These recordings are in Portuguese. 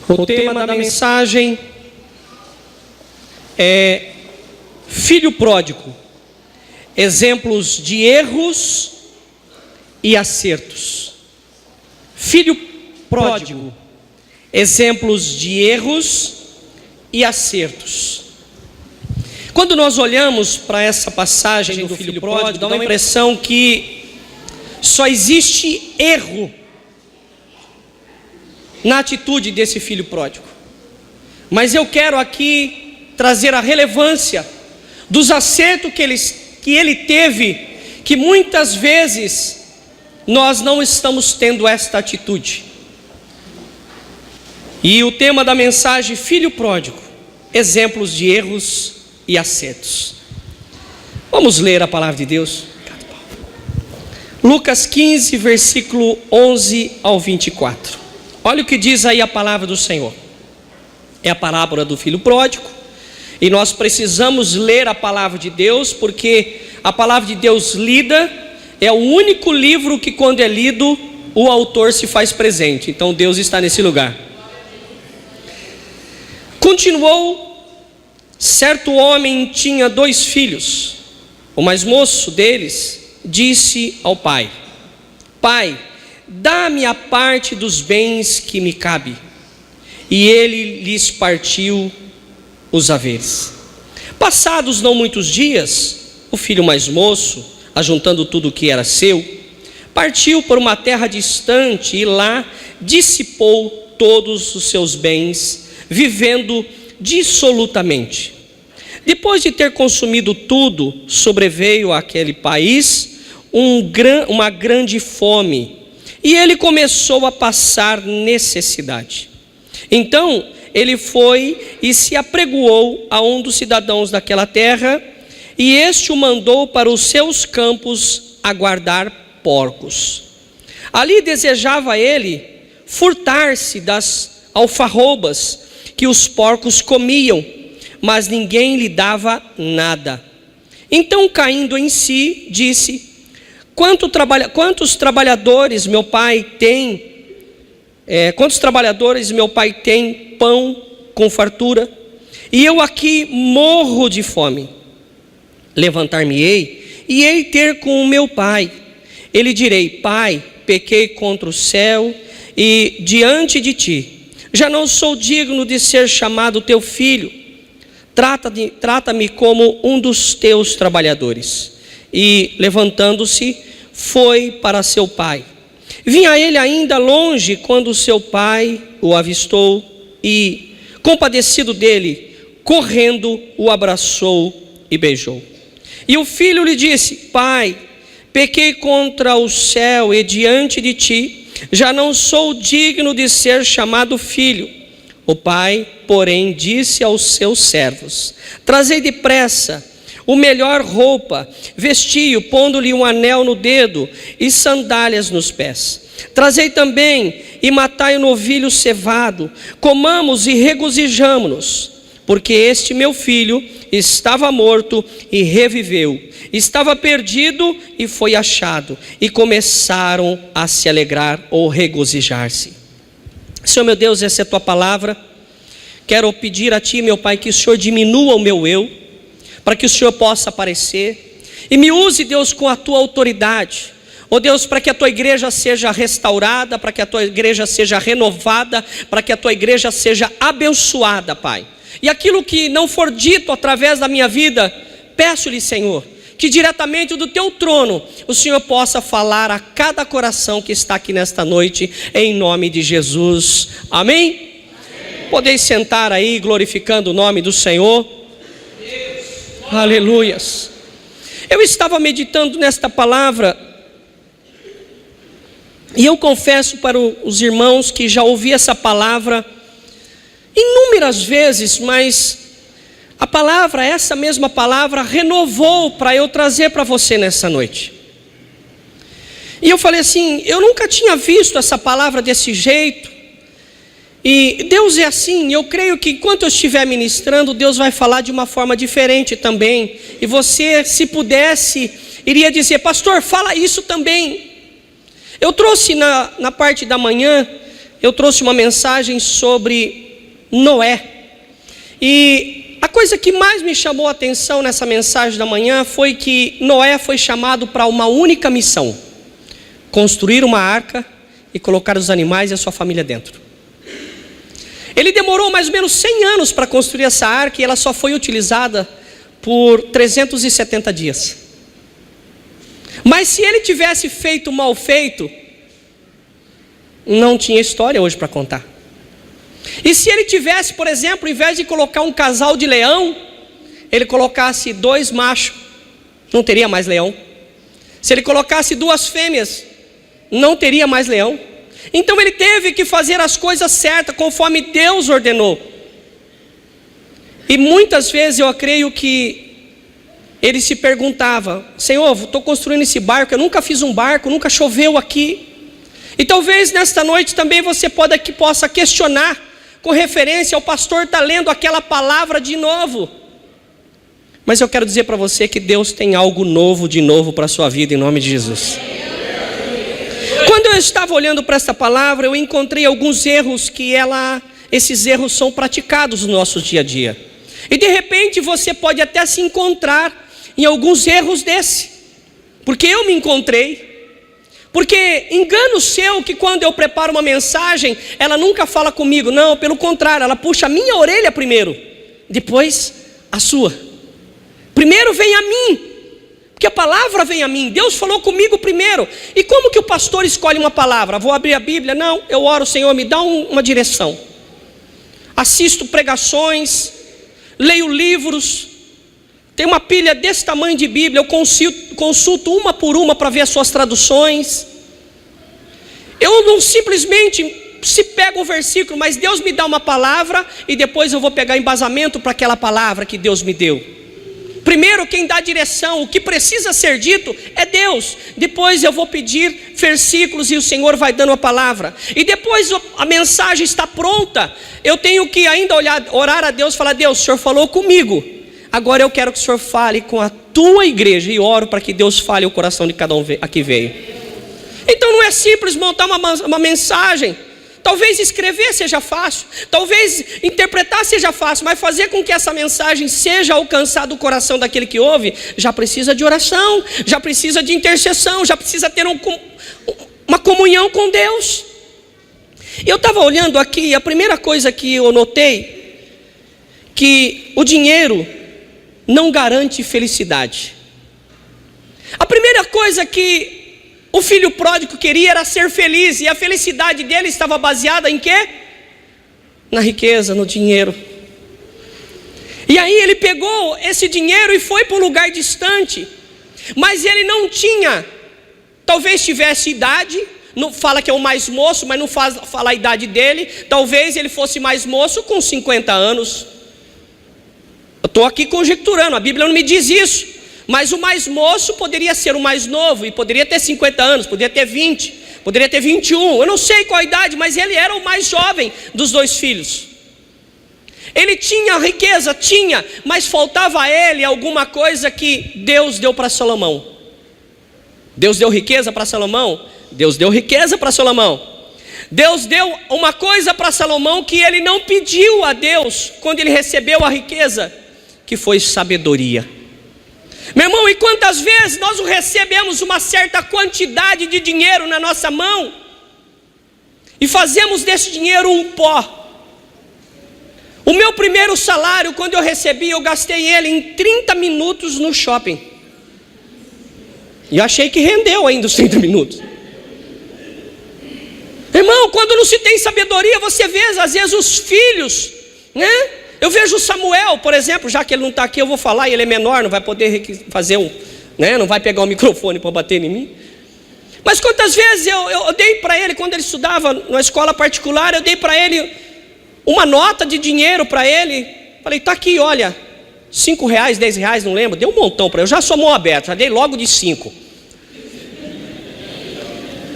O tema da mensagem é Filho Pródigo, exemplos de erros e acertos. Filho pródigo, exemplos de erros e acertos. Quando nós olhamos para essa passagem do filho pródigo, dá uma impressão que só existe erro na atitude desse filho pródigo. Mas eu quero aqui trazer a relevância dos acertos que ele teve, que muitas vezes nós não estamos tendo esta atitude. E o tema da mensagem, filho pródigo, exemplos de erros e acertos. Vamos ler a palavra de Deus. Lucas 15, versículo 11 ao 24. Olha o que diz aí a palavra do Senhor. É a parábola do filho pródigo, e nós precisamos ler a palavra de Deus, porque a palavra de Deus lida é o único livro que, quando é lido, o autor se faz presente. Então Deus está nesse lugar. Continuou: certo homem tinha 2 filhos. O mais moço deles disse ao pai: Pai, dá-me a parte dos bens que me cabe. E ele lhes partiu os haveres. Passados não muitos dias, o filho mais moço, ajuntando tudo o que era seu, partiu para uma terra distante e lá dissipou todos os seus bens, vivendo dissolutamente. Depois de ter consumido tudo, sobreveio àquele país uma grande fome, e ele começou a passar necessidade. Então ele foi e se apregoou a um dos cidadãos daquela terra, e este o mandou para os seus campos a guardar porcos. Ali desejava ele furtar-se das alfarrobas que os porcos comiam, mas ninguém lhe dava nada. Então, caindo em si, disse: Quantos trabalhadores meu pai tem pão com fartura, e eu aqui morro de fome? Levantar-me-ei e hei ter com o meu pai. Ele direi: Pai, pequei contra o céu e diante de ti. Já não sou digno de ser chamado teu filho. Trata-me como um dos teus trabalhadores. E levantando-se, foi para seu pai. Vinha ele ainda longe quando seu pai o avistou e, compadecido dele, correndo, o abraçou e beijou. E o filho lhe disse: Pai, pequei contra o céu e diante de ti, já não sou digno de ser chamado filho. O pai, porém, disse aos seus servos: Trazei depressa o melhor roupa, vestiu, pondo-lhe um anel no dedo e sandálias nos pés. Trazei também e matai o novilho cevado, comamos e regozijamo-nos, porque este meu filho estava morto e reviveu, estava perdido e foi achado. E começaram a se alegrar ou regozijar-se. Senhor meu Deus, essa é a tua palavra. Quero pedir a ti, meu Pai, que o Senhor diminua o meu eu, para que o Senhor possa aparecer, e me use, Deus, com a tua autoridade, ó Deus, para que a tua igreja seja restaurada, para que a tua igreja seja renovada, para que a tua igreja seja abençoada, Pai. E aquilo que não for dito através da minha vida, peço-lhe, Senhor, que diretamente do teu trono o Senhor possa falar a cada coração que está aqui nesta noite, em nome de Jesus, amém? Podeis sentar aí, glorificando o nome do Senhor. Aleluias. Eu estava meditando nesta palavra, e eu confesso para os irmãos que já ouvi essa palavra inúmeras vezes, mas a palavra, essa mesma palavra, renovou para eu trazer para você nessa noite. E eu falei assim: eu nunca tinha visto essa palavra desse jeito. E Deus é assim, eu creio que enquanto eu estiver ministrando, Deus vai falar de uma forma diferente também. E você, se pudesse, iria dizer: pastor, fala isso também. Eu trouxe na parte da manhã eu trouxe uma mensagem sobre Noé. E a coisa que mais me chamou a atenção nessa mensagem da manhã foi que Noé foi chamado para uma única missão: construir uma arca e colocar os animais e a sua família dentro. Ele demorou mais ou menos 100 anos para construir essa arca e ela só foi utilizada por 370 dias. Mas se ele tivesse feito mal feito, não tinha história hoje para contar. E se ele tivesse, por exemplo, ao invés de colocar um casal de leão, ele colocasse 2 machos, não teria mais leão. Se ele colocasse 2 fêmeas, não teria mais leão. Então ele teve que fazer as coisas certas, conforme Deus ordenou. E muitas vezes eu creio que ele se perguntava: Senhor, estou construindo esse barco, eu nunca fiz um barco, nunca choveu aqui. E talvez nesta noite também você possa questionar, com referência ao pastor estar lendo aquela palavra de novo. Mas eu quero dizer para você que Deus tem algo novo de novo para a sua vida, em nome de Jesus. Quando eu estava olhando para essa palavra, eu encontrei alguns erros esses erros são praticados no nosso dia a dia. E de repente você pode até se encontrar em alguns erros desse. Porque eu me encontrei. Porque engano seu que quando eu preparo uma mensagem, ela nunca fala comigo. Não, pelo contrário, ela puxa a minha orelha primeiro, depois a sua. Primeiro vem a mim, porque a palavra vem a mim. Deus falou comigo primeiro. E como que o pastor escolhe uma palavra? Vou abrir a Bíblia? Não, eu oro: Senhor, me dá uma direção. Assisto pregações, leio livros, tem uma pilha desse tamanho de Bíblia, eu consulto uma por uma para ver as suas traduções. Eu não simplesmente se pego um versículo, mas Deus me dá uma palavra e depois eu vou pegar embasamento para aquela palavra que Deus me deu. Primeiro quem dá direção, o que precisa ser dito é Deus. Depois eu vou pedir versículos e o Senhor vai dando a palavra. E depois a mensagem está pronta, eu tenho que ainda orar a Deus, falar: Deus, o Senhor falou comigo, agora eu quero que o Senhor fale com a tua igreja. E oro para que Deus fale o coração de cada um aqui veio. Então não é simples montar uma mensagem. Talvez escrever seja fácil, talvez interpretar seja fácil, mas fazer com que essa mensagem seja alcançada o coração daquele que ouve, já precisa de oração, já precisa de intercessão, já precisa ter uma comunhão com Deus. Eu estava olhando aqui, a primeira coisa que eu notei, que o dinheiro não garante felicidade. A primeira coisa que o filho pródigo queria era ser feliz, e a felicidade dele estava baseada em quê? Na riqueza, no dinheiro. E aí ele pegou esse dinheiro e foi para um lugar distante, mas ele não tinha, talvez tivesse idade, não fala que é o mais moço, mas não fala a idade dele, talvez ele fosse mais moço com 50 anos. Eu estou aqui conjecturando, a Bíblia não me diz isso. Mas o mais moço poderia ser o mais novo, e poderia ter 50 anos, poderia ter 20, poderia ter 21, eu não sei qual a idade, mas ele era o mais jovem dos 2 filhos. Ele tinha riqueza, tinha, mas faltava a ele alguma coisa que Deus deu para Salomão. Deus deu riqueza para Salomão? Deus deu riqueza para Salomão. Deus deu uma coisa para Salomão que ele não pediu a Deus quando ele recebeu a riqueza, que foi sabedoria. Meu irmão, e quantas vezes nós recebemos uma certa quantidade de dinheiro na nossa mão e fazemos desse dinheiro um pó. O meu primeiro salário, quando eu recebi, eu gastei ele em 30 minutos no shopping. E eu achei que rendeu ainda os 30 minutos. Irmão, quando não se tem sabedoria, você vê às vezes os filhos, né? Eu vejo o Samuel, por exemplo, já que ele não está aqui, eu vou falar, e ele é menor, não vai poder fazer não vai pegar o microfone para bater em mim. Mas quantas vezes eu dei para ele, quando ele estudava na escola particular, eu dei para ele uma nota de dinheiro para ele. Falei: está aqui, olha, R$5, R$10, não lembro, dei um montão para ele, eu já sou mão aberta, já dei logo de 5.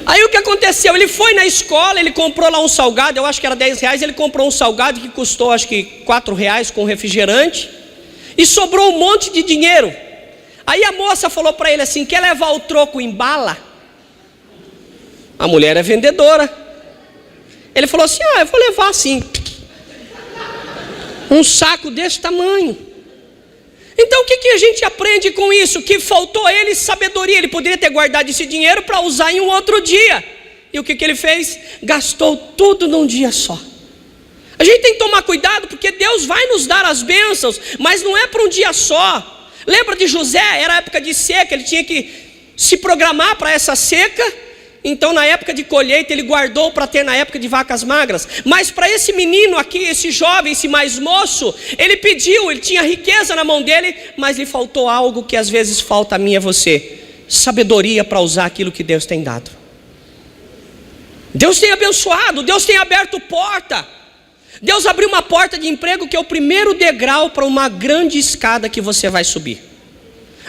Aí o que aconteceu? Ele foi na escola, ele comprou lá um salgado, eu acho que era R$10, ele comprou um salgado que custou acho que R$4 com refrigerante, e sobrou um monte de dinheiro. Aí a moça falou para ele assim: quer levar o troco em bala? A mulher é vendedora. Ele falou assim: eu vou levar assim, um saco desse tamanho. Então o que a gente aprende com isso? Que faltou a ele sabedoria. Ele poderia ter guardado esse dinheiro para usar em um outro dia. E o que ele fez? Gastou tudo num dia só. A gente tem que tomar cuidado, porque Deus vai nos dar as bênçãos, mas não é para um dia só. Lembra de José? Era época de seca, ele tinha que se programar para essa seca. Então na época de colheita ele guardou para ter na época de vacas magras. Mas para esse menino aqui, esse jovem, esse mais moço, ele pediu, ele tinha riqueza na mão dele, mas lhe faltou algo que às vezes falta a mim e a você: sabedoria para usar aquilo que Deus tem dado. Deus tem abençoado, Deus tem aberto porta. Deus abriu uma porta de emprego que é o primeiro degrau para uma grande escada que você vai subir.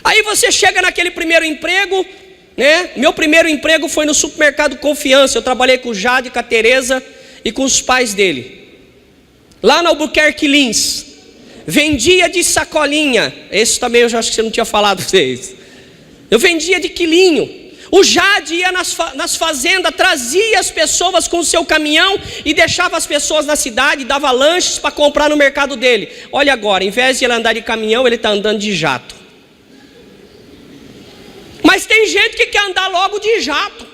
Aí você chega naquele primeiro emprego, né? Meu primeiro emprego foi no supermercado Confiança. Eu trabalhei com o Jade, com a Tereza e com os pais dele, lá na Albuquerque Lins. Vendia de sacolinha. Esse também eu já acho que você não tinha falado para vocês. Eu vendia de quilinho. O Jade ia nas fazendas, trazia as pessoas com o seu caminhão e deixava as pessoas na cidade, dava lanches para comprar no mercado dele. Olha agora, em vez de ele andar de caminhão, ele está andando de jato. Mas tem gente que quer andar logo de jato.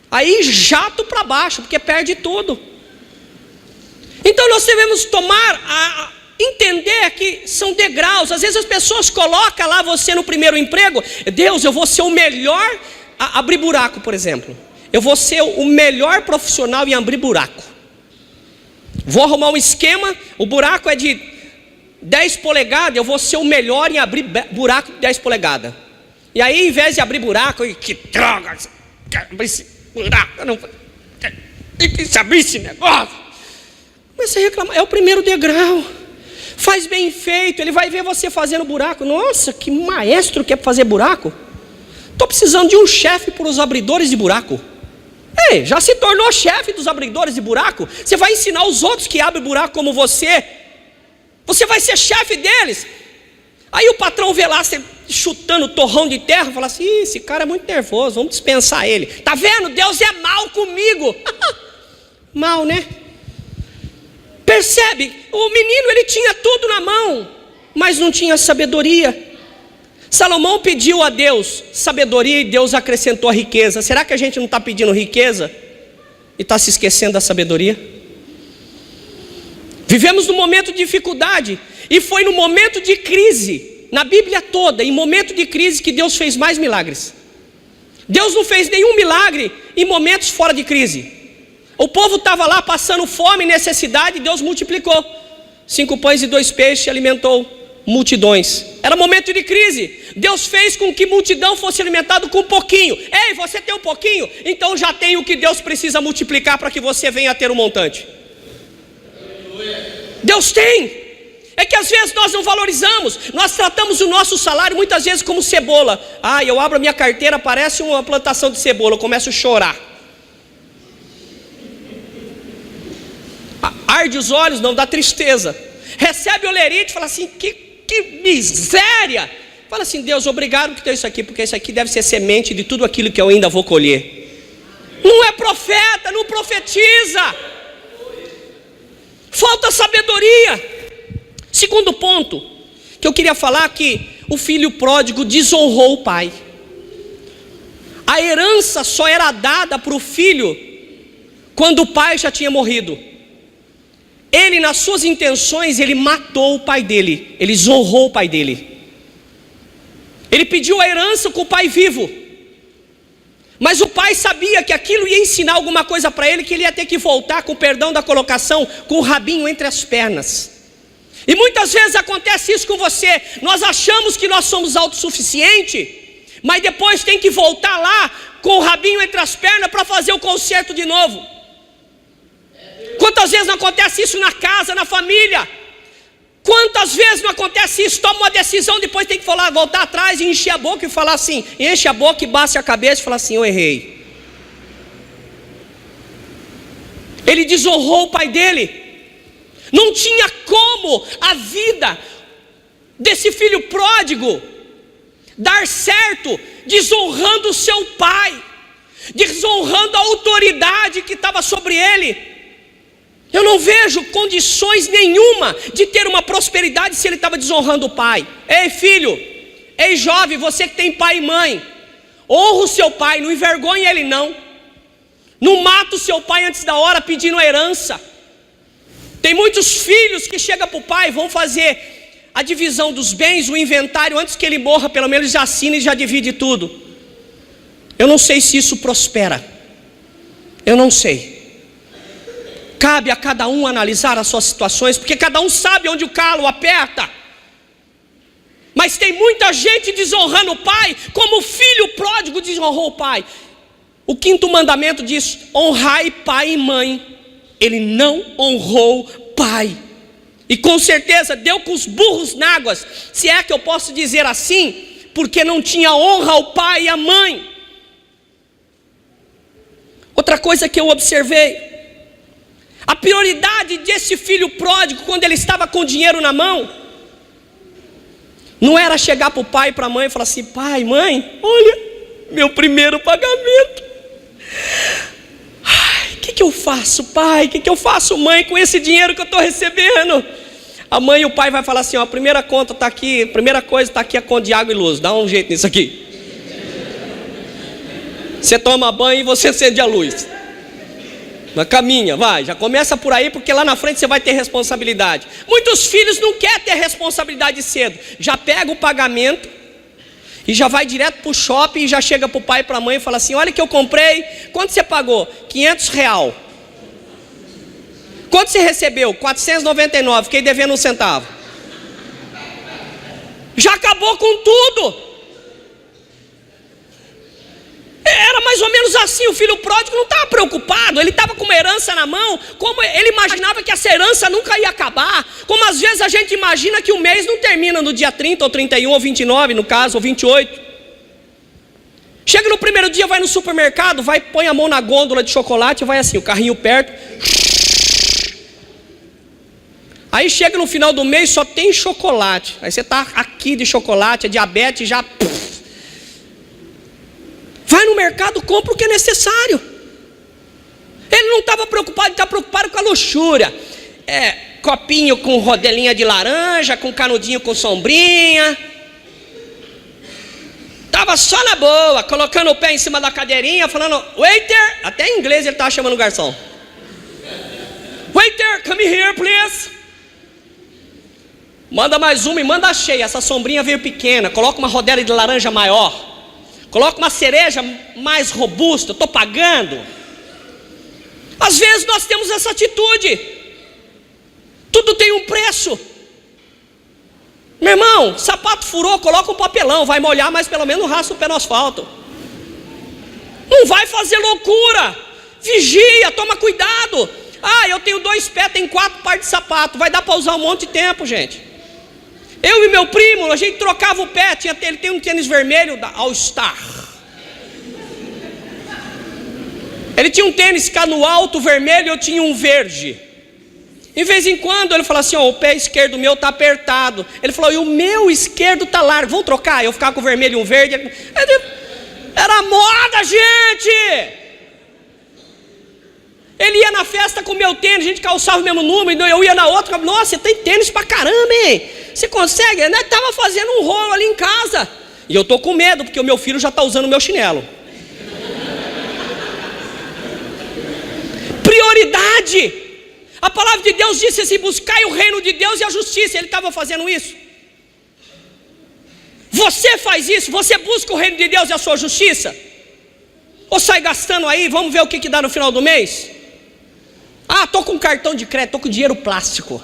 Aí jato para baixo, porque perde tudo. Então nós devemos entender que são degraus. Às vezes as pessoas colocam lá você no primeiro emprego: Deus, eu vou ser o melhor a abrir buraco, por exemplo. Eu vou ser o melhor profissional em abrir buraco. Vou arrumar um esquema, o buraco é de 10 polegadas, eu vou ser o melhor em abrir buraco de 10 polegadas. E aí, em vez de abrir buraco, que droga, abrir esse buraco, eu não quis abrir esse negócio. Mas você reclama, é o primeiro degrau. Faz bem feito, ele vai ver você fazendo buraco. Nossa, que maestro que é fazer buraco. Estou precisando de um chefe para os abridores de buraco. Ei, já se tornou chefe dos abridores de buraco? Você vai ensinar os outros que abrem buraco como você. Você vai ser chefe deles. Aí o patrão vê lá você chutando torrão de terra, fala assim: esse cara é muito nervoso, vamos dispensar ele. Tá vendo? Deus é mal comigo. Mal, né? Percebe? O menino, ele tinha tudo na mão, mas não tinha sabedoria. Salomão pediu a Deus sabedoria e Deus acrescentou a riqueza. Será que a gente não está pedindo riqueza e está se esquecendo da sabedoria? Vivemos num momento de dificuldade, e foi no momento de crise, na Bíblia toda, em momento de crise, que Deus fez mais milagres. Deus não fez nenhum milagre em momentos fora de crise. O povo estava lá passando fome e necessidade, e Deus multiplicou. 5 pães e 2 peixes, alimentou multidões. Era momento de crise. Deus fez com que multidão fosse alimentado com um pouquinho. Ei, você tem um pouquinho? Então já tem o que Deus precisa multiplicar para que você venha a ter um montante. Deus tem. É que às vezes nós não valorizamos. Nós tratamos o nosso salário muitas vezes como cebola. Eu abro a minha carteira, parece uma plantação de cebola, eu começo a chorar. Arde os olhos, não dá tristeza. Recebe olerite, fala assim: que miséria. Fala assim: Deus, obrigado por ter isso aqui, porque isso aqui deve ser semente de tudo aquilo que eu ainda vou colher. Não é profeta, não profetiza. Falta sabedoria. Segundo ponto que eu queria falar, que o filho pródigo desonrou o pai. A herança só era dada para o filho quando o pai já tinha morrido. Ele, nas suas intenções, ele matou o pai dele. Ele desonrou o pai dele. Ele pediu a herança com o pai vivo. Mas o pai sabia que aquilo ia ensinar alguma coisa para ele, que ele ia ter que voltar, com perdão da colocação, com o rabinho entre as pernas. E muitas vezes acontece isso com você. Nós achamos que nós somos autossuficientes, mas depois tem que voltar lá com o rabinho entre as pernas para fazer o conserto de novo. Quantas vezes não acontece isso na casa, na família? Quantas vezes não acontece isso? Toma uma decisão, depois tem que voltar atrás e encher a boca e falar assim. Enche a boca e baixa a cabeça e fala assim: eu errei. Ele desonrou o pai dele. Não tinha como a vida desse filho pródigo dar certo desonrando o seu pai. desonrando a autoridade que estava sobre ele. Eu não vejo condições nenhuma de ter uma prosperidade se ele estava desonrando o pai. Ei filho, ei jovem, você que tem pai e mãe, honra o seu pai, não envergonhe ele não. Não mata o seu pai antes da hora pedindo a herança. Tem muitos filhos que chegam para o pai, vão fazer a divisão dos bens, o inventário, antes que ele morra, pelo menos já assina e já divide tudo. Eu não sei se isso prospera. Eu não sei. Cabe a cada um analisar as suas situações, porque cada um sabe onde o calo aperta. Mas tem muita gente desonrando o pai, como o filho pródigo desonrou o pai. O 5º mandamento diz: honrai pai e mãe. Ele não honrou pai. E com certeza deu com os burros na água, se é que eu posso dizer assim, porque não tinha honra ao pai e à mãe. Outra coisa que eu observei, a prioridade desse filho pródigo, quando ele estava com dinheiro na mão, não era chegar para o pai e para a mãe e falar assim: pai, mãe, olha, meu primeiro pagamento. O que eu faço, pai? O que eu faço, mãe, com esse dinheiro que eu estou recebendo? A mãe e o pai vai falar assim: ó, a primeira conta está aqui, a primeira coisa está aqui, a conta de água e luz, dá um jeito nisso aqui. Você toma banho e você acende a luz. Mas caminha, vai, já começa por aí, porque lá na frente você vai ter responsabilidade. Muitos filhos não querem ter responsabilidade cedo, já pega o pagamento e já vai direto para o shopping e já chega para o pai e para a mãe e fala assim: olha que eu comprei, quanto você pagou? R$500. Quanto você recebeu? 499, fiquei devendo um centavo. Já acabou com tudo. Era mais ou menos assim. O filho pródigo não estava preocupado, ele estava com uma herança na mão, como ele imaginava que essa herança nunca ia acabar, como às vezes a gente imagina que o mês não termina no dia 30 ou 31 ou 29 no caso, ou 28. Chega no primeiro dia, vai no supermercado, vai, põe a mão na gôndola de chocolate, vai assim, o carrinho perto, aí chega no final do mês, só tem chocolate, aí você está aqui de chocolate, é diabetes, já vai no mercado, compra o que é necessário. Ele não estava preocupado, ele estava preocupado com a luxúria. Copinho com rodelinha de laranja, com canudinho com sombrinha. Estava só na boa, colocando o pé em cima da cadeirinha, falando: waiter, até em inglês ele estava chamando o garçom. Waiter, come here please. Manda mais uma e manda cheia. Essa sombrinha veio pequena, coloca uma rodela de laranja maior. Coloca uma cereja mais robusta, eu estou pagando. Às vezes nós temos essa atitude. Tudo tem um preço. Meu irmão, sapato furou, coloca um papelão, vai molhar, mas pelo menos raspa o pé no asfalto. Não vai fazer loucura. Vigia, toma cuidado. Eu tenho 2 pés, tem 4 pares de sapato. Vai dar para usar um monte de tempo, gente. Eu e meu primo, a gente trocava o pé. Ele tem um tênis vermelho da All Star. Ele tinha um tênis cano alto vermelho, eu tinha um verde. Em vez em quando ele falava assim: o pé esquerdo meu está apertado. Ele falou: e o meu esquerdo está largo, vamos trocar? Eu ficava com o vermelho e um verde. Era moda, gente. Ele ia na festa com o meu tênis, a gente calçava o mesmo número, eu ia na outra. Nossa, você tem tênis pra caramba, hein? Você consegue? Eu estava fazendo um rolo ali em casa. E eu estou com medo, porque o meu filho já está usando o meu chinelo. Prioridade. A palavra de Deus disse assim: buscai o reino de Deus e a justiça. Ele estava fazendo isso. Você faz isso? Você busca o reino de Deus e a sua justiça? Ou sai gastando aí, vamos ver o que dá no final do mês? Estou com cartão de crédito, estou com dinheiro plástico.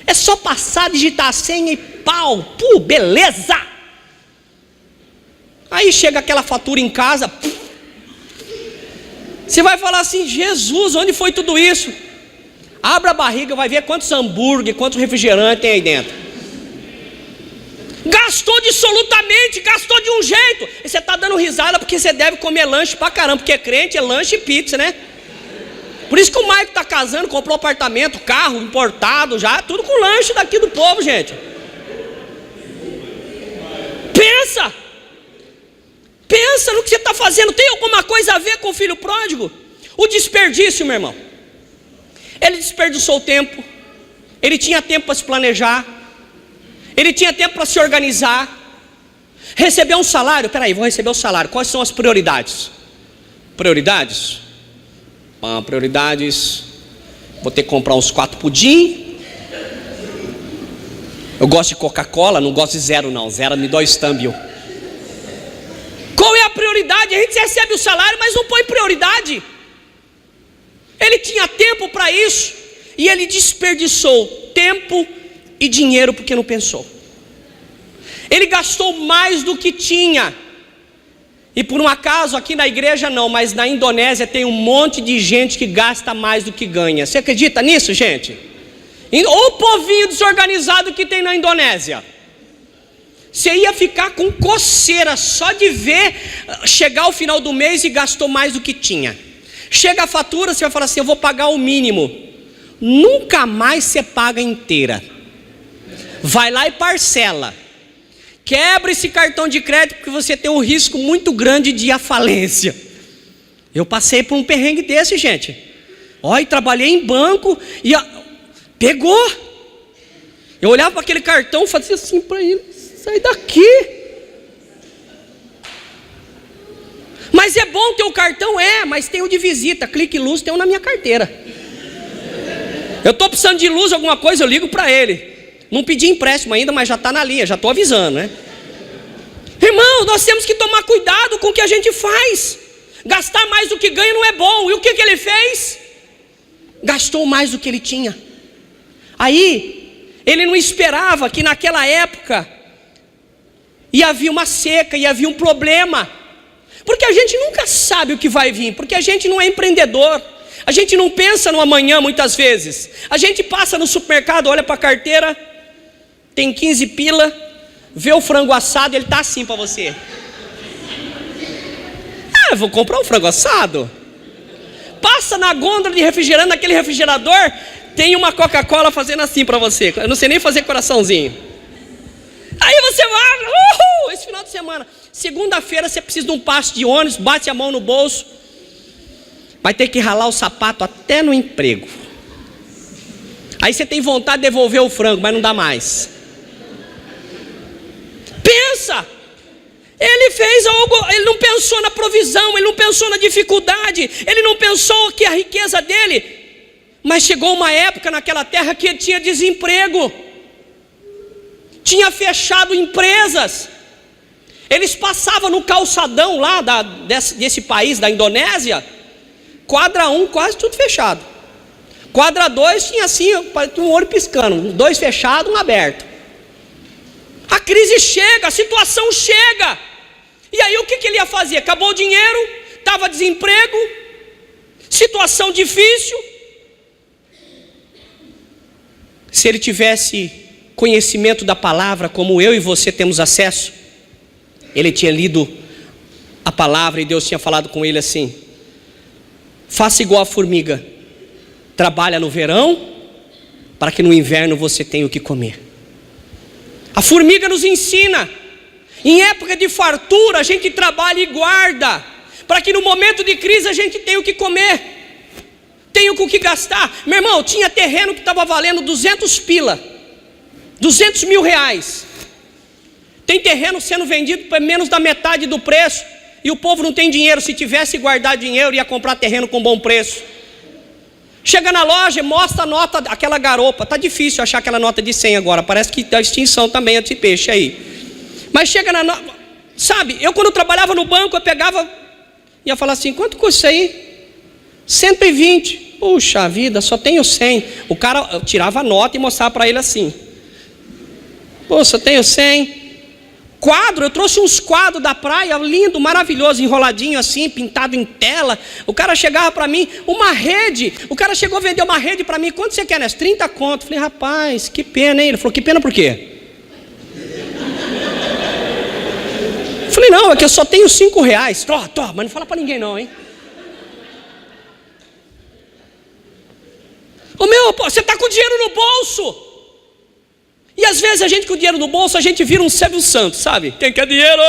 É só passar, digitar a senha e pau, beleza. Aí chega aquela fatura em casa, você vai falar assim: Jesus, onde foi tudo isso? Abra a barriga, vai ver quantos hambúrguer, quantos refrigerantes tem aí dentro. Gastou dissolutamente, gastou de um jeito. E você está dando risada porque você deve comer lanche pra caramba, porque crente é lanche e pizza, né? Por isso que o Maico está casando, comprou apartamento, carro importado já, tudo com lanche daqui do povo, gente. Pensa. Pensa no que você está fazendo. Tem alguma coisa a ver com o filho pródigo? O desperdício, meu irmão. Ele desperdiçou o tempo. Ele tinha tempo para se planejar. Ele tinha tempo para se organizar. Recebeu um salário. Peraí, vou receber o salário. Quais são as prioridades? Prioridades? Prioridades. Vou ter que comprar uns 4 pudim. Eu gosto de Coca-Cola, não gosto de zero não. Zero me dói estâmbio. Qual é a prioridade? A gente recebe o salário, mas não põe prioridade. Ele tinha tempo para isso. E ele desperdiçou tempo e dinheiro porque não pensou. Ele gastou mais do que tinha. E por um acaso aqui na igreja não, mas na Indonésia tem um monte de gente que gasta mais do que ganha. Você acredita nisso, gente? Ou o povinho desorganizado que tem na Indonésia. Você ia ficar com coceira só de ver chegar o final do mês e gastou mais do que tinha. Chega a fatura, você vai falar assim, eu vou pagar o mínimo. Nunca mais você paga inteira. Vai lá e parcela. Quebra esse cartão de crédito porque você tem um risco muito grande de ir à falência. Eu passei por um perrengue desse, gente. Olha, trabalhei em banco e pegou. Eu olhava para aquele cartão e fazia assim para ele, sai daqui. Mas é bom ter o cartão? Mas tem o de visita, Clique Luz, tem um na minha carteira. Eu estou precisando de luz, alguma coisa, eu ligo para ele. Não pedi empréstimo ainda, mas já está na linha, já estou avisando, né? Irmão, nós temos que tomar cuidado com o que a gente faz. Gastar mais do que ganha não é bom. E o que ele fez? Gastou mais do que ele tinha. Aí, ele não esperava que naquela época ia haver uma seca, ia haver um problema. Porque a gente nunca sabe o que vai vir, porque a gente não é empreendedor. A gente não pensa no amanhã muitas vezes. A gente passa no supermercado, olha para a carteira, tem 15 pila, vê o frango assado, ele está assim para você. Eu vou comprar um frango assado. Passa na gôndola de refrigerante, naquele refrigerador, tem uma Coca-Cola fazendo assim para você. Eu não sei nem fazer coraçãozinho. Aí você vai, esse final de semana, segunda-feira você precisa de um passe de ônibus, bate a mão no bolso, vai ter que ralar o sapato até no emprego. Aí você tem vontade de devolver o frango, mas não dá mais. Pensa, ele fez algo, ele não pensou na provisão, ele não pensou na dificuldade, ele não pensou que a riqueza dele, mas chegou uma época naquela terra que ele tinha desemprego, tinha fechado empresas, eles passavam no calçadão lá desse país, da Indonésia, quadra 1 quase tudo fechado, quadra 2 tinha assim, um olho piscando, 2 fechados, 1 aberto. A crise chega, a situação chega, e aí o que ele ia fazer? Acabou o dinheiro, estava desemprego, situação difícil. Se ele tivesse conhecimento da palavra, como eu e você temos acesso, ele tinha lido a palavra e Deus tinha falado com ele assim: faça igual a formiga, trabalha no verão, para que no inverno você tenha o que comer. A formiga nos ensina, em época de fartura a gente trabalha e guarda, para que no momento de crise a gente tenha o que comer, tenha o que gastar. Meu irmão, tinha terreno que estava valendo 200 pila, 200 mil reais. Tem terreno sendo vendido por menos da metade do preço, e o povo não tem dinheiro. Se tivesse guardado dinheiro, ia comprar terreno com bom preço. Chega na loja, mostra a nota, aquela garopa. Tá difícil achar aquela nota de 100 agora, parece que tá extinção também esse peixe aí. Mas chega na nota, sabe, eu quando eu trabalhava no banco, eu pegava, ia falar assim, quanto custa isso aí? 120. Puxa vida, só tenho 100. O cara tirava a nota e mostrava para ele assim, pô, só tenho 100. Quadro, eu trouxe uns quadros da praia, lindo, maravilhoso, enroladinho assim, pintado em tela. O cara chegava para mim, uma rede, o cara chegou a vender uma rede para mim, quanto você quer, Nessa? 30 conto. Falei, rapaz, que pena, hein? Ele falou, que pena por quê? Falei, não, é que eu só tenho 5 reais. Mas não fala para ninguém não, hein? Ô meu, pô, você está com dinheiro no bolso. E às vezes a gente com o dinheiro no bolso, a gente vira um Silvio Santos, sabe? Quem quer dinheiro?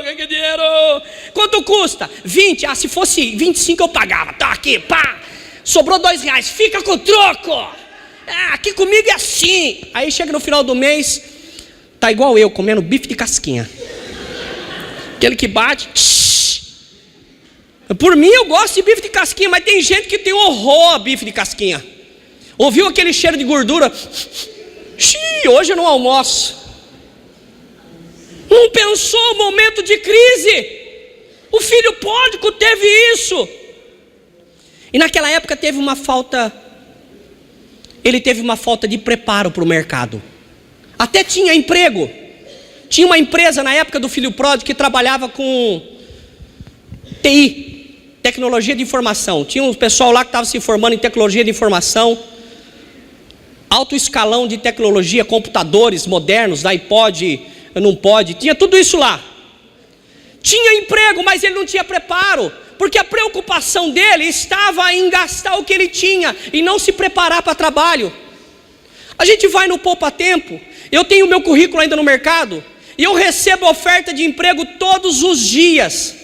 Quem quer dinheiro? Quanto custa? 20. Ah, se fosse 25 eu pagava. Tá aqui, pá. Sobrou R$2. Fica com o troco. Ah, aqui comigo é assim. Aí chega no final do mês, tá igual eu, comendo bife de casquinha. Aquele que bate. Por mim eu gosto de bife de casquinha, mas tem gente que tem horror a bife de casquinha. Ouviu aquele cheiro de gordura? Hoje eu não almoço. Não pensou o momento de crise. O filho pródigo teve isso. E naquela época teve uma falta. Ele teve uma falta de preparo para o mercado. Até tinha emprego. Tinha uma empresa na época do filho pródigo que trabalhava com TI, tecnologia de informação. Tinha um pessoal lá que estava se formando em tecnologia de informação. Alto escalão de tecnologia, computadores modernos, iPod, não pode, tinha tudo isso lá. Tinha emprego, mas ele não tinha preparo, porque a preocupação dele estava em gastar o que ele tinha e não se preparar para trabalho. A gente vai no Poupa Tempo, eu tenho meu currículo ainda no mercado, e eu recebo oferta de emprego todos os dias.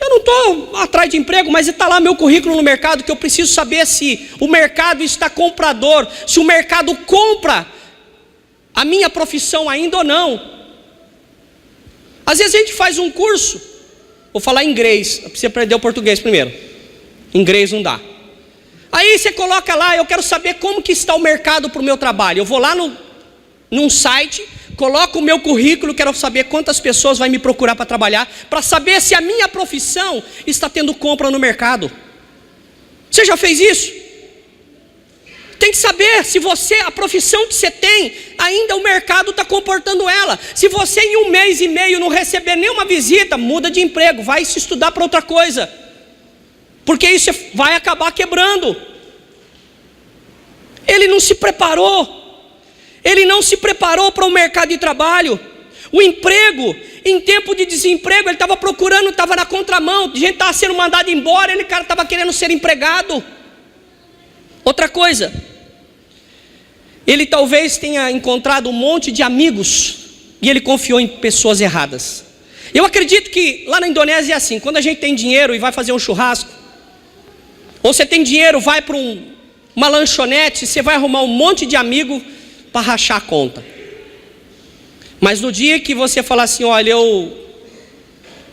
Eu não estou atrás de emprego, mas está lá meu currículo no mercado, que eu preciso saber se o mercado está comprador, se o mercado compra a minha profissão ainda ou não. Às vezes a gente faz um curso, vou falar inglês, precisa aprender o português primeiro, inglês não dá. Aí você coloca lá, eu quero saber como que está o mercado para o meu trabalho. Eu vou lá num site, coloco o meu currículo, quero saber quantas pessoas vai me procurar para trabalhar, para saber se a minha profissão está tendo compra no mercado. Você já fez isso? Tem que saber se a profissão que você tem, ainda o mercado está comportando ela. Se você em 1 mês e meio não receber nenhuma visita, muda de emprego, vai se estudar para outra coisa, porque isso vai acabar quebrando. Ele não se preparou. Ele não se preparou para o mercado de trabalho. O emprego, em tempo de desemprego, ele estava procurando, estava na contramão. A gente estava sendo mandado embora, ele cara estava querendo ser empregado. Outra coisa, ele talvez tenha encontrado um monte de amigos e ele confiou em pessoas erradas. Eu acredito que lá na Indonésia é assim, quando a gente tem dinheiro e vai fazer um churrasco, ou você tem dinheiro, vai para uma lanchonete, você vai arrumar um monte de amigo para rachar a conta. Mas no dia que você falar assim, olha,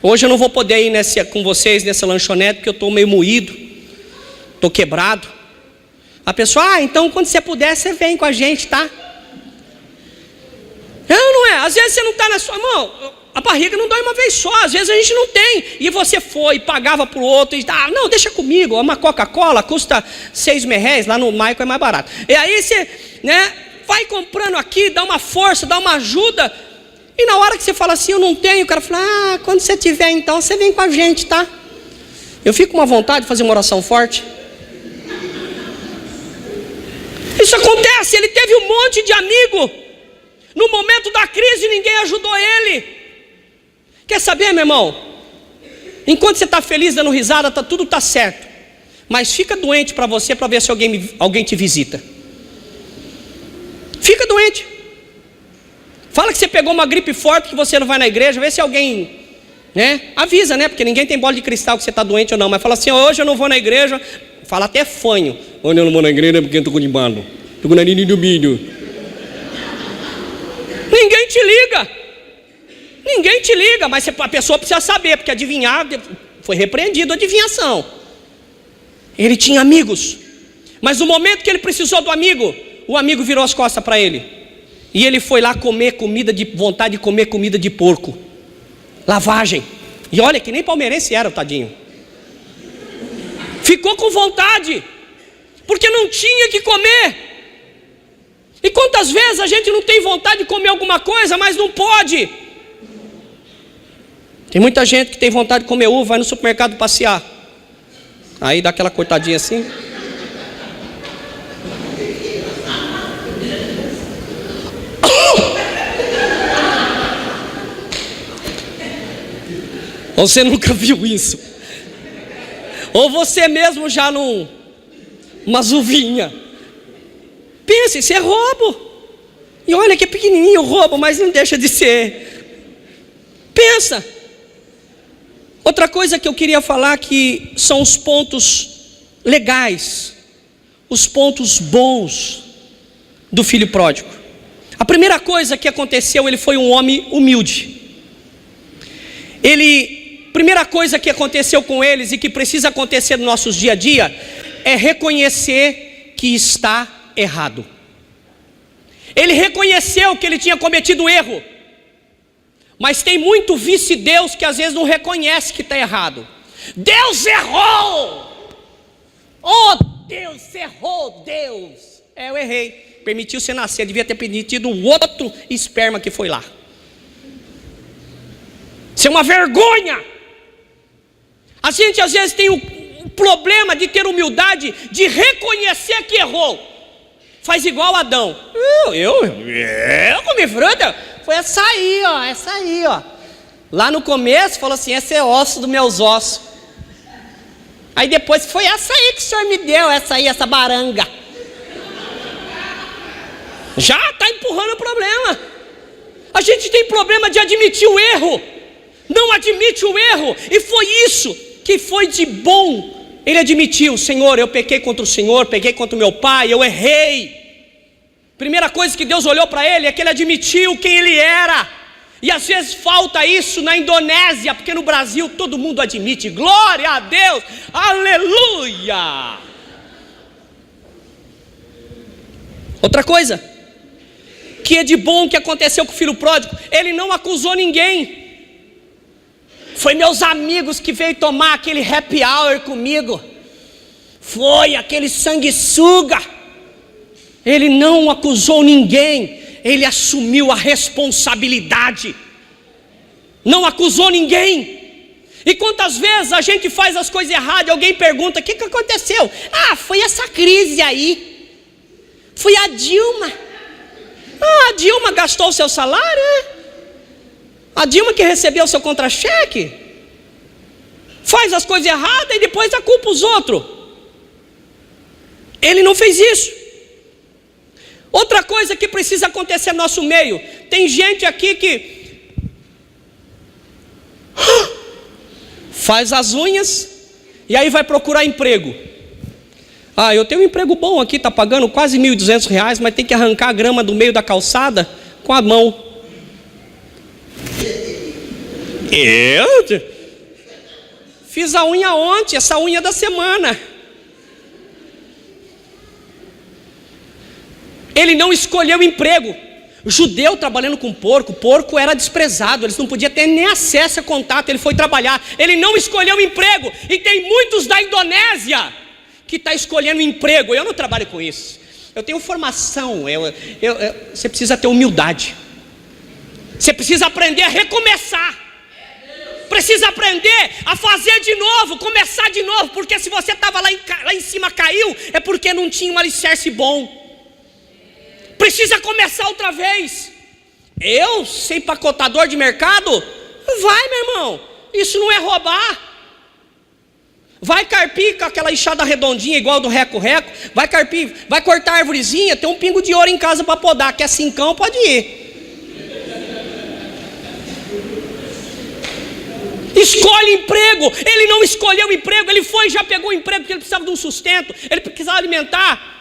hoje eu não vou poder ir com vocês nessa lanchonete, porque eu estou meio moído, estou quebrado. A pessoa, então quando você puder, você vem com a gente, tá? Não é, às vezes você não está na sua mão, a barriga não dói uma vez só, às vezes a gente não tem, e você foi, pagava para o outro, e não, deixa comigo, uma Coca-Cola custa R$6, lá no Michael é mais barato. E aí você, vai comprando aqui, dá uma força, dá uma ajuda, e na hora que você fala assim, eu não tenho, o cara fala, quando você tiver então, você vem com a gente, tá? Eu fico com uma vontade de fazer uma oração forte. Isso acontece, ele teve um monte de amigo, no momento da crise ninguém ajudou ele. Quer saber, meu irmão? Enquanto você está feliz, dando risada, tudo está certo, mas fica doente para você, para ver se alguém te visita. Fica doente. Fala que você pegou uma gripe forte, que você não vai na igreja, vê se alguém, avisa, porque ninguém tem bola de cristal que você está doente ou não, mas fala assim, hoje eu não vou na igreja, fala até fanho, hoje eu não vou na igreja porque eu estou com de bando, estou com o nariz do milho. Ninguém te liga, mas a pessoa precisa saber, porque adivinhar, foi repreendido a adivinhação. Ele tinha amigos, mas no momento que ele precisou do amigo, o amigo virou as costas para ele, e ele foi lá comer vontade de comer comida de porco, lavagem, e olha que nem palmeirense era o tadinho, ficou com vontade, porque não tinha que comer. E quantas vezes a gente não tem vontade de comer alguma coisa, mas não pode? Tem muita gente que tem vontade de comer uva, vai no supermercado passear, aí dá aquela cortadinha assim, você nunca viu isso? Ou você mesmo já umas uvinhas. Pense, isso é roubo. E olha que é pequenininho o roubo, mas não deixa de ser. Pensa. Outra coisa que eu queria falar que são os pontos legais, os pontos bons do filho pródigo. A primeira coisa que aconteceu, ele foi um homem humilde. Primeira coisa que aconteceu com eles e que precisa acontecer no nossos dia a dia é reconhecer que está errado. Ele reconheceu que ele tinha cometido um erro, mas tem muito vice-deus que às vezes não reconhece que está errado. Deus errou! Oh Deus, errou Deus! Eu errei, permitiu você nascer, devia ter permitido um outro esperma que foi lá. Isso é uma vergonha. A gente às vezes tem o problema de ter humildade, de reconhecer que errou. Faz igual Adão. Eu comi fruta? Foi essa aí, ó. Lá no começo falou assim, esse é osso dos meus ossos. Aí depois foi essa aí que o Senhor me deu, essa baranga. Já está empurrando o problema. A gente tem problema de admitir o erro. Não admite o erro. E foi isso que foi de bom. Ele admitiu, Senhor, eu pequei contra o Senhor, pequei contra o meu pai, eu errei. Primeira coisa que Deus olhou para ele é que ele admitiu quem ele era. E às vezes falta isso na Indonésia, porque no Brasil todo mundo admite. Glória a Deus, aleluia. Outra coisa que é de bom que aconteceu com o filho pródigo, ele não acusou ninguém. Foi meus amigos que veio tomar aquele happy hour comigo. Foi aquele sanguessuga. Ele não acusou ninguém. Ele assumiu a responsabilidade. Não acusou ninguém. E quantas vezes a gente faz as coisas erradas e alguém pergunta, o que aconteceu? Foi essa crise aí. Foi a Dilma. A Dilma gastou o seu salário, A Dilma que recebeu o seu contra-cheque. Faz as coisas erradas e depois a culpa os outros. Ele não fez isso. Outra coisa que precisa acontecer no nosso meio. Tem gente aqui que faz as unhas e aí vai procurar emprego. Eu tenho um emprego bom aqui, está pagando quase R$1.200, mas tem que arrancar a grama do meio da calçada com a mão. Eu fiz a unha ontem, essa unha da semana. Ele não escolheu emprego. Judeu trabalhando com porco era desprezado, eles não podiam ter nem acesso a contato, ele foi trabalhar. Ele não escolheu emprego. E tem muitos da Indonésia que está escolhendo emprego. Eu não trabalho com isso. Eu tenho formação. Você precisa ter humildade. Você precisa aprender a recomeçar. Precisa aprender a fazer de novo, começar de novo. Porque se você estava lá em cima, caiu, é porque não tinha um alicerce bom. Precisa começar outra vez. Eu, ser empacotador de mercado? Vai, meu irmão. Isso não é roubar. Vai carpir com aquela enxada redondinha igual do reco-reco. Vai carpir, vai cortar a arvorezinha. Tem um pingo de ouro em casa para podar. Quer cincão, pode ir. Escolhe emprego. Ele não escolheu emprego. Ele foi e já pegou o emprego porque ele precisava de um sustento. Ele precisava alimentar.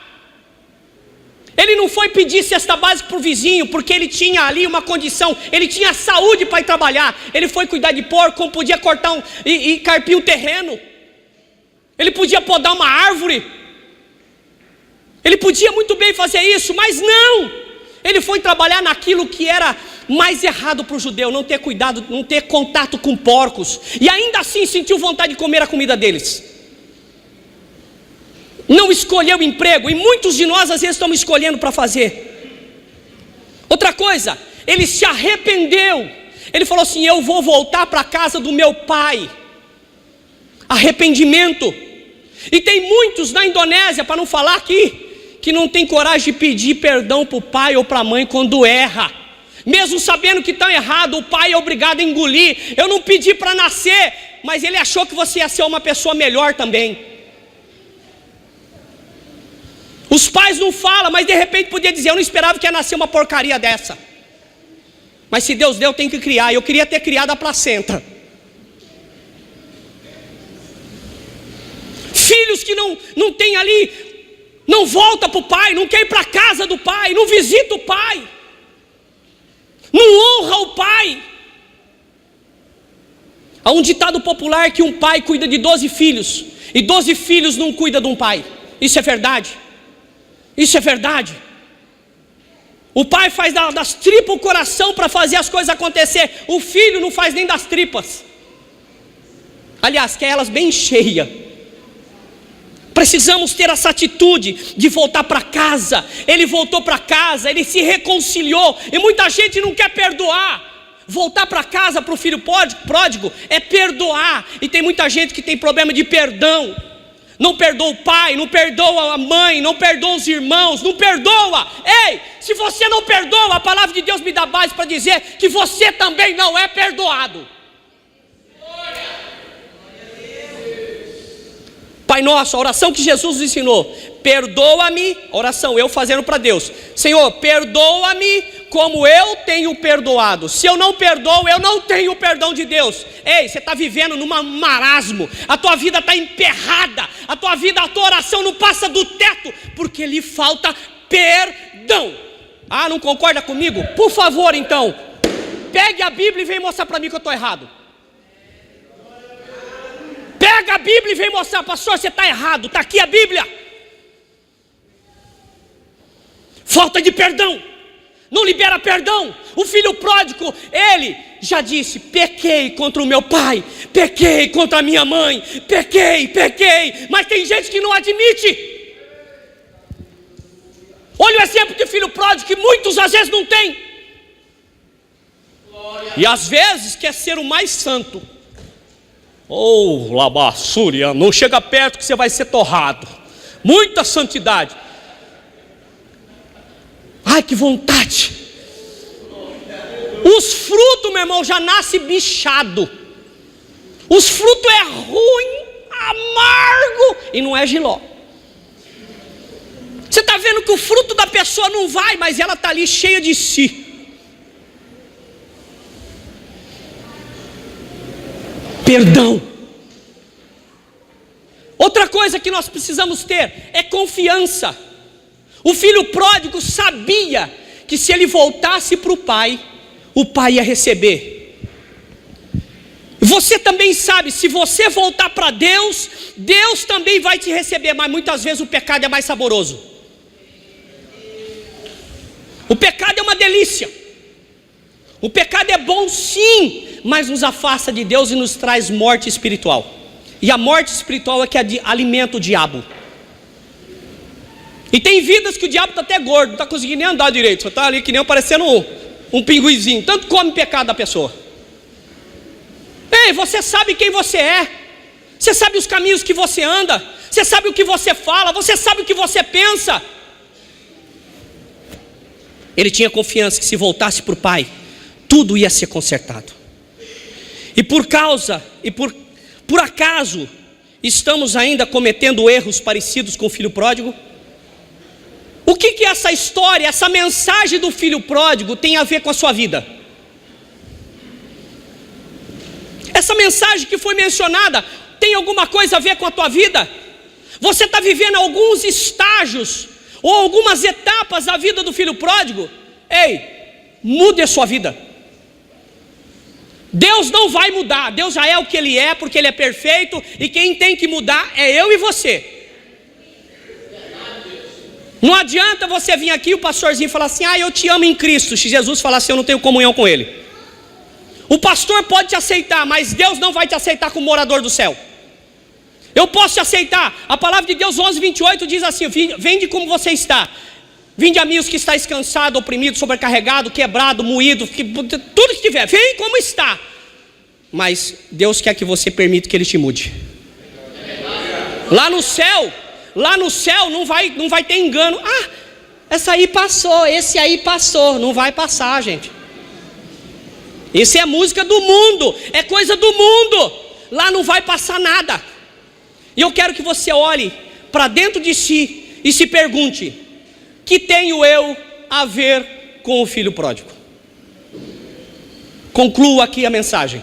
Ele não foi pedir cesta básica para o vizinho, porque ele tinha ali uma condição, ele tinha saúde para ir trabalhar. Ele foi cuidar de porco, como podia cortar e carpir o terreno. Ele podia podar uma árvore. Ele podia muito bem fazer isso, mas não. Ele foi trabalhar naquilo que era mais errado para o judeu, não ter cuidado, não ter contato com porcos. E ainda assim sentiu vontade de comer a comida deles. Não escolheu emprego, e muitos de nós às vezes estamos escolhendo para fazer. Outra coisa, ele se arrependeu. Ele falou assim, eu vou voltar para a casa do meu pai. Arrependimento. E tem muitos na Indonésia, para não falar aqui, que não tem coragem de pedir perdão para o pai ou para a mãe quando erra. Mesmo sabendo que estão errado, o pai é obrigado a engolir. Eu não pedi para nascer, mas ele achou que você ia ser uma pessoa melhor também. Os pais não falam, mas de repente podia dizer: eu não esperava que ia nascer uma porcaria dessa. Mas se Deus deu, tem que criar. Eu queria ter criado a placenta. Filhos que não tem ali, não volta para o pai, não quer ir para a casa do pai, não visita o pai, não honra o pai. Há um ditado popular que um pai cuida de 12 filhos, e 12 filhos não cuidam de um pai. Isso é verdade. Isso é verdade. O pai faz das tripas o coração para fazer as coisas acontecer. O filho não faz nem das tripas. Aliás, quer elas bem cheias. Precisamos ter essa atitude de voltar para casa. Ele voltou para casa, ele se reconciliou. E muita gente não quer perdoar. Voltar para casa para o filho pródigo é perdoar. E tem muita gente que tem problema de perdão. Não perdoa o pai, não perdoa a mãe, não perdoa os irmãos, não perdoa. Ei, se você não perdoa, a palavra de Deus me dá base para dizer que você também não é perdoado. Pai nosso, a oração que Jesus nos ensinou: perdoa-me, oração eu fazendo para Deus: Senhor, perdoa-me como eu tenho perdoado. Se eu não perdoo, eu não tenho o perdão de Deus. Ei, você está vivendo num marasmo, a tua vida está emperrada, a tua oração não passa do teto, porque lhe falta perdão. Ah, não concorda comigo? Por favor, então, pegue a Bíblia e vem mostrar para mim que eu estou errado. Pega a Bíblia e vem mostrar: pastor, você está errado, está aqui a Bíblia. Falta de perdão, não libera perdão. O filho pródigo, ele já disse: pequei contra o meu pai, pequei contra a minha mãe, pequei. Mas tem gente que não admite. Olha o exemplo de filho pródigo que muitos às vezes não tem. E às vezes quer ser o mais santo. Oh, labassúria, não chega perto que você vai ser torrado. Muita santidade. Ai, que vontade. Os frutos, meu irmão, já nasce bichado. Os frutos é ruim, amargo, e não é jiló. Você está vendo que o fruto da pessoa não vai, mas ela está ali cheia de si. Perdão. Outra coisa que nós precisamos ter é confiança. O filho pródigo sabia que se ele voltasse para o pai ia receber. Você também sabe, se você voltar para Deus, Deus também vai te receber. Mas muitas vezes o pecado é mais saboroso. O pecado é uma delícia. O pecado é bom sim, mas nos afasta de Deus e nos traz morte espiritual. E a morte espiritual é que alimenta o diabo. E tem vidas que o diabo está até gordo, não está conseguindo nem andar direito, só está ali que nem parecendo um pinguizinho, tanto come pecado da pessoa. Ei, você sabe quem você é, você sabe os caminhos que você anda, você sabe o que você fala, você sabe o que você pensa. Ele tinha confiança que se voltasse para o pai, tudo ia ser consertado. E por acaso estamos ainda cometendo erros parecidos com o filho pródigo? O que essa história, essa mensagem do filho pródigo tem a ver com a sua vida? Essa mensagem que foi mencionada tem alguma coisa a ver com a tua vida? Você está vivendo alguns estágios ou algumas etapas da vida do filho pródigo? Ei, mude a sua vida. Deus não vai mudar, Deus já é o que Ele é, porque Ele é perfeito, e quem tem que mudar é eu e você. Não adianta você vir aqui, o pastorzinho falar assim: eu te amo em Cristo, se Jesus falar assim: eu não tenho comunhão com Ele. O pastor pode te aceitar, mas Deus não vai te aceitar como morador do céu. Eu posso te aceitar, a palavra de Deus 11:28 diz assim: vinde como você está, vinde a mim os que estáis cansado, oprimido, sobrecarregado, quebrado, moído, tudo que tiver, vem como está. Mas Deus quer que você permita que Ele te mude. Lá no céu não vai ter engano. Essa aí passou, esse aí passou. Não vai passar, gente. Isso é música do mundo, é coisa do mundo. Lá não vai passar nada. E eu quero que você olhe para dentro de si e se pergunte: que tenho eu a ver com o filho pródigo? Concluo aqui a mensagem.